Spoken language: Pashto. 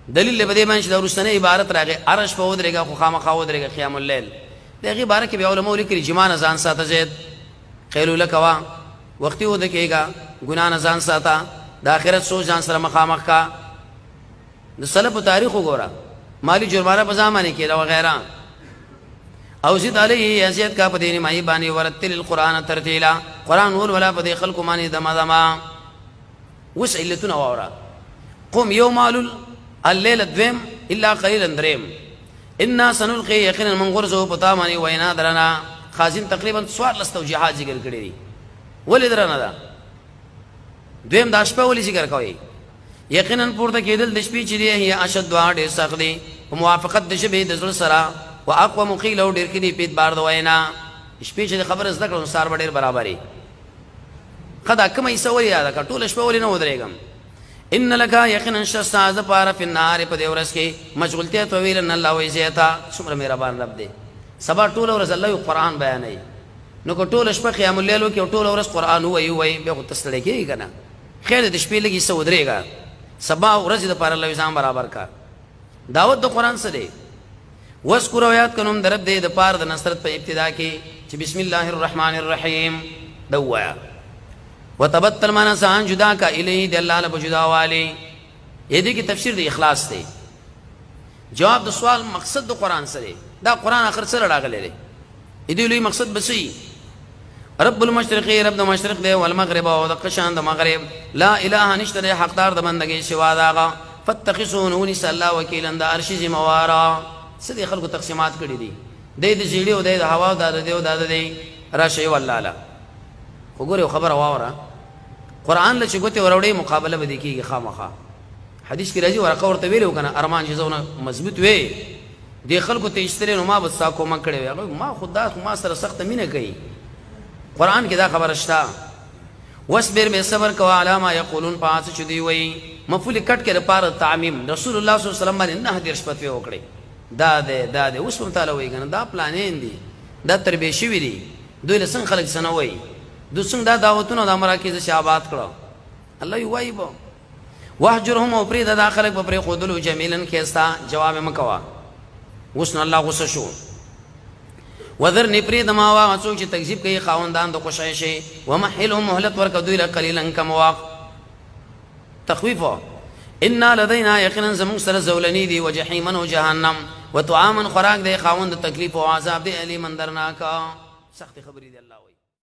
دلیل به دې باندې د ورستنه عبارت راغی عرش په ودرېګه خو خامخا ودرېګه قیام الليل دغه باره کې به علماء لیکلي جما نه ځان ساته زید قیلوله کوا وختي ود کېګا ګنا نه ځان ساته د آخرت سوچ ځان سره مخامخ کا د سلف تاریخ وګوره مالی جرمانه په ځمانه کې او غیره او زید علیه ازید کا په دیني مای باندې ورتل القرآن ترتیلا قرآن ول ولا په دې خلق باندې دما وس علتنا وورا قم يوم الليل الدوم الا قليلا دريم انا سنلقي يقينا من غرزه بطامني وينا درنا خازن تقریبا سوال استوجيحات ذکر کړی دي ولې درنه دا دویم د شپه ولې ذکر کوي یقینا پورته کېدل د شپې چې دی هي اشد واړې سخت دي په موافقت د شپې د زړه سره واقوى مقيل او ډیر کې دی پیت بار د وینا شپې چې خبر زده کړو سار ډیر برابرې خدا کومه یې سوال یاد کا ټول شپه ولې نه ودرېګم ان لك يقينا شستاز پار في النار په دې ورځ کې مشغولتیا طويل ان الله وجهتا څومره مهربان رب دی سبا ټول ورځ الله قرآن بیانوي نو کو ټول شپه قیام الليل کې ټول ورځ قرآن وایي به تستړی کېږي کنه خیر د شپې لګي سو ودرېګا سبا ورځ د پار الله نظام برابر کا دعوت د قرآن سره واذكر آیات کنم درب دې د پار د نصرت په ابتدا کې چې بسم الله الرحمن الرحیم دوایا وتبتل معنا سان جدا کا الیه د الله له جدا والی یې دې کې تفسیر د اخلاص دی جواب د سوال مقصد د قرآن سره دا قرآن اخر سره راغلی دی دې لوی مقصد بسې رب المشرق رب د مشرق دی والمغرب او د قشان د مغرب لا اله نشته حقدار د بندګۍ سوا داغه فتخذون صلی الله وکیلا د عرش زموارا سدي خلکو تقسیمات کړی دي د دې جیړي او د هوا او د راشي والله وګوره خبر واوره قرآن له چګوته وروړي مقابله به کیږي خامخا حدیث کې راځي ورقه ورته ویلو کنه ارمان چې زونه مضبوط وي د خلکو ته اشتري نو ما بس ساکو ما کړی وي ما خدا ما سره سخت مینه کوي قرآن کې دا خبر شتا واصبر به صبر کوا علامه یقولون پاس چدي وي مفعول کټ کې لپاره تعمیم رسول الله صلی الله علیه وسلم باندې نه حدیث پته وکړي دا دې اوس په تعالی وي کنه دا پلانین دي دا تربیه شوی دي دوی له څنګه خلک سنوي د څنګه دا دعوتونه د مراکز شعبات کړو الله یو وایبو واهجرهم او پرې د داخله په پرې خودلو جمیلن کېستا جواب مکوا وسن الله غصه شو وذر نپری دما وا څوک چې تکذیب کوي خاوندان د خوشای شي ومحلهم مهلت ورک دوی له قليلا کم واق تخويف ان لدينا يقينا زمون سره زولنی دی وجحیما وجهنم وطعاما خراق دی خاوند تکلیف او عذاب دی الی مندرناک سخت خبرې دی الله